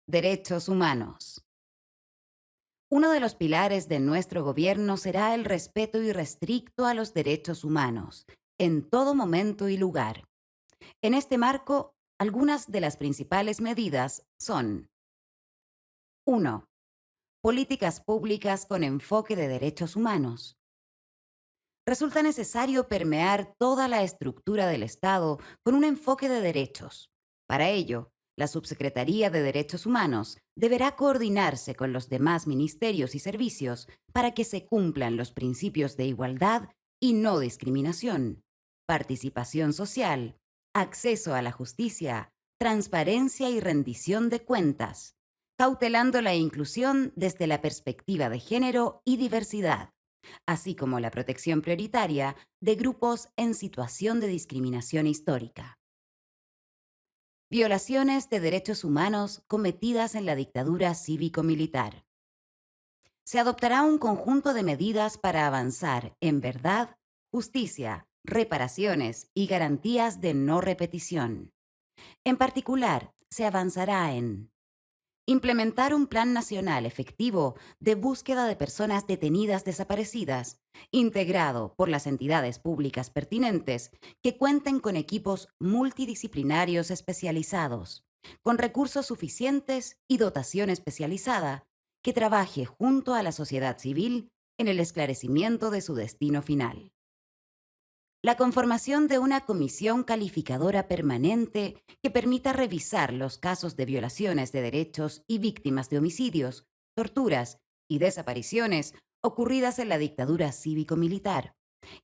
Derechos humanos. Uno de los pilares de nuestro gobierno será el respeto irrestricto a los derechos humanos, en todo momento y lugar. En este marco, algunas de las principales medidas son: 1. Políticas públicas con enfoque de derechos humanos. Resulta necesario permear toda la estructura del Estado con un enfoque de derechos. Para ello, la Subsecretaría de Derechos Humanos deberá coordinarse con los demás ministerios y servicios para que se cumplan los principios de igualdad y no discriminación, participación social, acceso a la justicia, transparencia y rendición de cuentas, cautelando la inclusión desde la perspectiva de género y diversidad, así como la protección prioritaria de grupos en situación de discriminación histórica. Violaciones de derechos humanos cometidas en la dictadura cívico-militar. Se adoptará un conjunto de medidas para avanzar en verdad, justicia, reparaciones y garantías de no repetición. En particular, se avanzará en implementar un plan nacional efectivo de búsqueda de personas detenidas desaparecidas, integrado por las entidades públicas pertinentes que cuenten con equipos multidisciplinarios especializados, con recursos suficientes y dotación especializada, que trabaje junto a la sociedad civil en el esclarecimiento de su destino final. La conformación de una comisión calificadora permanente que permita revisar los casos de violaciones de derechos y víctimas de homicidios, torturas y desapariciones ocurridas en la dictadura cívico-militar,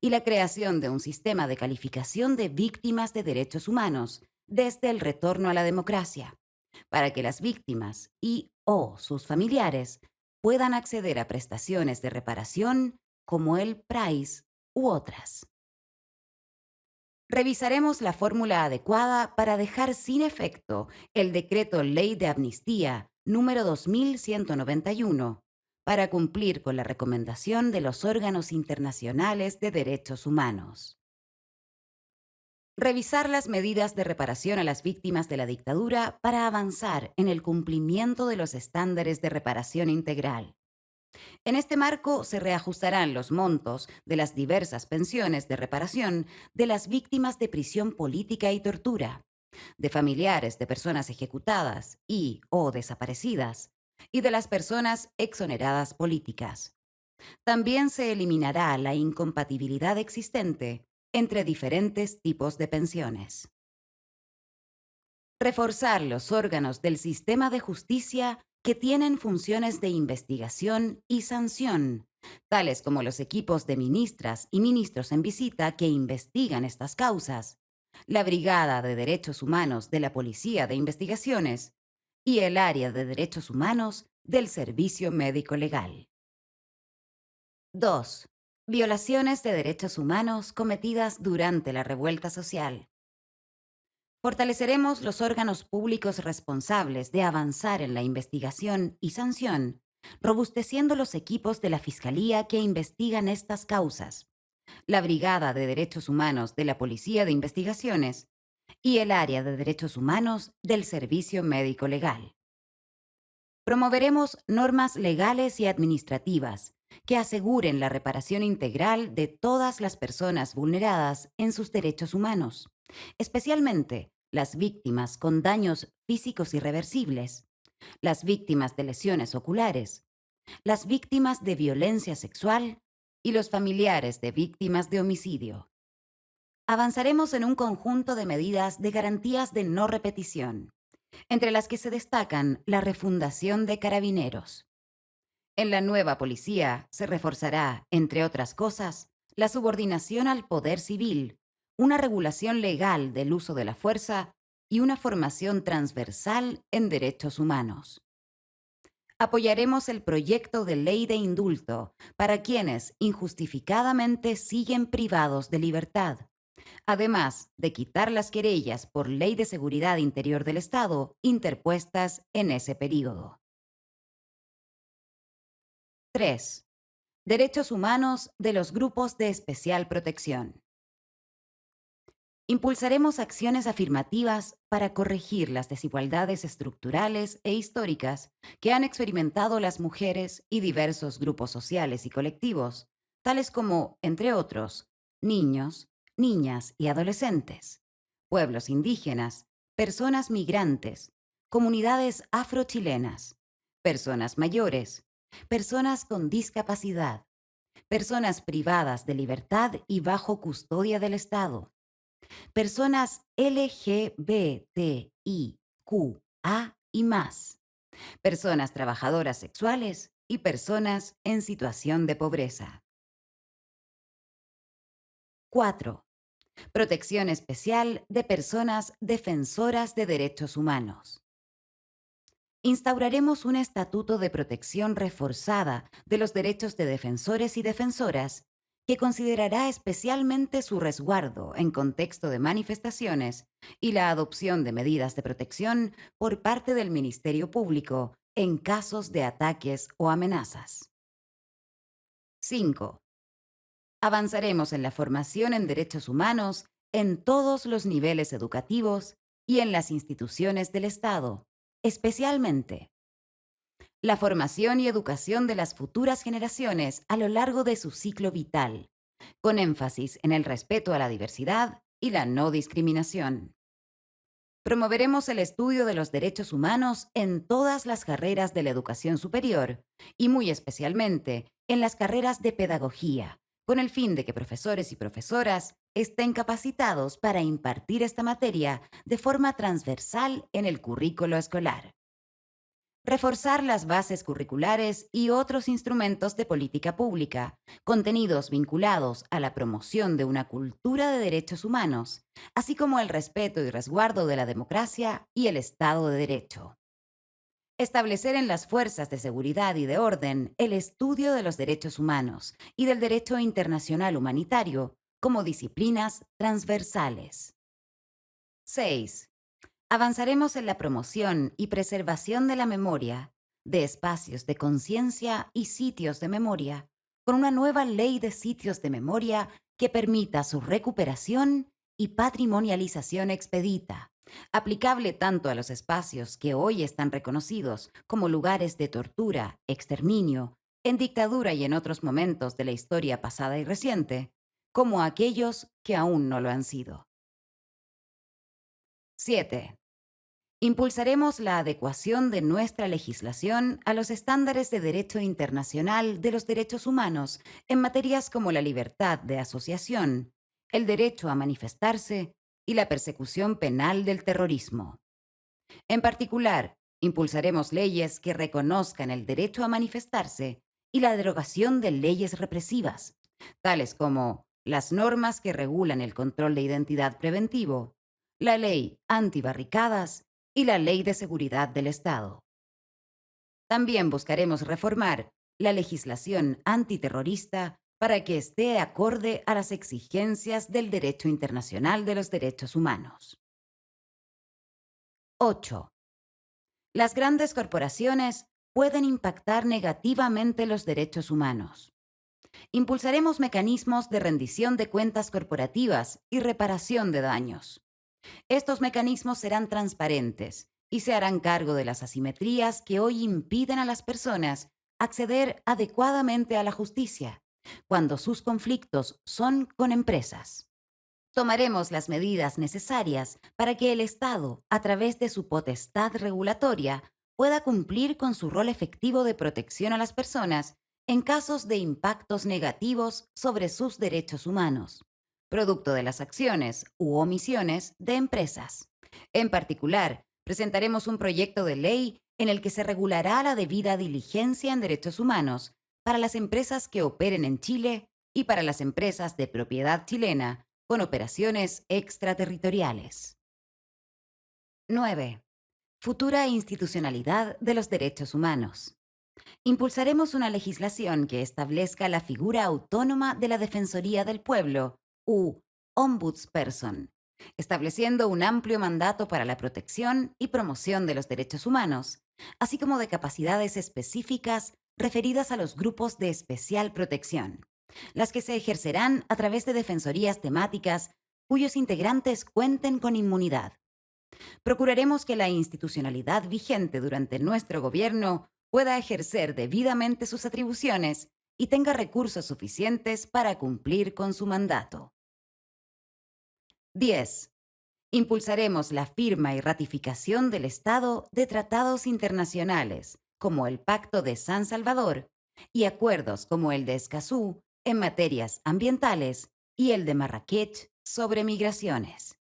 y la creación de un sistema de calificación de víctimas de derechos humanos desde el retorno a la democracia, para que las víctimas y o sus familiares puedan acceder a prestaciones de reparación como el PRAIS u otras. Revisaremos la fórmula adecuada para dejar sin efecto el decreto Ley de Amnistía número 2191 para cumplir con la recomendación de los órganos internacionales de derechos humanos. Revisar las medidas de reparación a las víctimas de la dictadura para avanzar en el cumplimiento de los estándares de reparación integral. En este marco se reajustarán los montos de las diversas pensiones de reparación de las víctimas de prisión política y tortura, de familiares de personas ejecutadas y o desaparecidas, y de las personas exoneradas políticas. También se eliminará la incompatibilidad existente entre diferentes tipos de pensiones. Reforzar los órganos del sistema de justicia que tienen funciones de investigación y sanción, tales como los equipos de ministras y ministros en visita que investigan estas causas, la Brigada de Derechos Humanos de la Policía de Investigaciones y el Área de Derechos Humanos del Servicio Médico Legal. 2. Violaciones de derechos humanos cometidas durante la revuelta social. Fortaleceremos los órganos públicos responsables de avanzar en la investigación y sanción, robusteciendo los equipos de la Fiscalía que investigan estas causas, la Brigada de Derechos Humanos de la Policía de Investigaciones y el Área de Derechos Humanos del Servicio Médico Legal. Promoveremos normas legales y administrativas que aseguren la reparación integral de todas las personas vulneradas en sus derechos humanos, especialmente las víctimas con daños físicos irreversibles, las víctimas de lesiones oculares, las víctimas de violencia sexual y los familiares de víctimas de homicidio. Avanzaremos en un conjunto de medidas de garantías de no repetición, entre las que se destacan la refundación de carabineros. En la nueva policía se reforzará, entre otras cosas, la subordinación al poder civil, una regulación legal del uso de la fuerza y una formación transversal en derechos humanos. Apoyaremos el proyecto de ley de indulto para quienes injustificadamente siguen privados de libertad, además de quitar las querellas por Ley de Seguridad Interior del Estado interpuestas en ese período. 3. Derechos humanos de los grupos de especial protección. Impulsaremos acciones afirmativas para corregir las desigualdades estructurales e históricas que han experimentado las mujeres y diversos grupos sociales y colectivos, tales como, entre otros, niños, niñas y adolescentes, pueblos indígenas, personas migrantes, comunidades afrochilenas, personas mayores, personas con discapacidad, personas privadas de libertad y bajo custodia del Estado, personas LGBTIQA y más, personas trabajadoras sexuales y personas en situación de pobreza. 4. Protección especial de personas defensoras de derechos humanos. Instauraremos un estatuto de protección reforzada de los derechos de defensores y defensoras que considerará especialmente su resguardo en contexto de manifestaciones y la adopción de medidas de protección por parte del Ministerio Público en casos de ataques o amenazas. 5. Avanzaremos en la formación en derechos humanos en todos los niveles educativos y en las instituciones del Estado, especialmente la formación y educación de las futuras generaciones a lo largo de su ciclo vital, con énfasis en el respeto a la diversidad y la no discriminación. Promoveremos el estudio de los derechos humanos en todas las carreras de la educación superior y muy especialmente en las carreras de pedagogía, con el fin de que profesores y profesoras estén capacitados para impartir esta materia de forma transversal en el currículo escolar. Reforzar las bases curriculares y otros instrumentos de política pública, contenidos vinculados a la promoción de una cultura de derechos humanos, así como el respeto y resguardo de la democracia y el Estado de Derecho. Establecer en las fuerzas de seguridad y de orden el estudio de los derechos humanos y del derecho internacional humanitario como disciplinas transversales. 6. Avanzaremos en la promoción y preservación de la memoria, de espacios de conciencia y sitios de memoria, con una nueva ley de sitios de memoria que permita su recuperación y patrimonialización expedita, aplicable tanto a los espacios que hoy están reconocidos como lugares de tortura, exterminio, en dictadura y en otros momentos de la historia pasada y reciente, como a aquellos que aún no lo han sido. 7. Impulsaremos la adecuación de nuestra legislación a los estándares de derecho internacional de los derechos humanos en materias como la libertad de asociación, el derecho a manifestarse y la persecución penal del terrorismo. En particular, impulsaremos leyes que reconozcan el derecho a manifestarse y la derogación de leyes represivas, tales como las normas que regulan el control de identidad preventivo, la ley antibarricadas y la Ley de Seguridad del Estado. También buscaremos reformar la legislación antiterrorista para que esté acorde a las exigencias del derecho internacional de los derechos humanos. 8. Las grandes corporaciones pueden impactar negativamente los derechos humanos. Impulsaremos mecanismos de rendición de cuentas corporativas y reparación de daños. Estos mecanismos serán transparentes y se harán cargo de las asimetrías que hoy impiden a las personas acceder adecuadamente a la justicia, cuando sus conflictos son con empresas. Tomaremos las medidas necesarias para que el Estado, a través de su potestad regulatoria, pueda cumplir con su rol efectivo de protección a las personas en casos de impactos negativos sobre sus derechos humanos, producto de las acciones u omisiones de empresas. En particular, presentaremos un proyecto de ley en el que se regulará la debida diligencia en derechos humanos para las empresas que operen en Chile y para las empresas de propiedad chilena con operaciones extraterritoriales. 9. Futura institucionalidad de los derechos humanos. Impulsaremos una legislación que establezca la figura autónoma de la Defensoría del Pueblo, u Ombudsperson, estableciendo un amplio mandato para la protección y promoción de los derechos humanos, así como de capacidades específicas referidas a los grupos de especial protección, las que se ejercerán a través de defensorías temáticas cuyos integrantes cuenten con inmunidad. Procuraremos que la institucionalidad vigente durante nuestro gobierno pueda ejercer debidamente sus atribuciones y tenga recursos suficientes para cumplir con su mandato. 10. Impulsaremos la firma y ratificación del Estado de tratados internacionales, como el Pacto de San Salvador, y acuerdos como el de Escazú en materias ambientales y el de Marrakech sobre migraciones.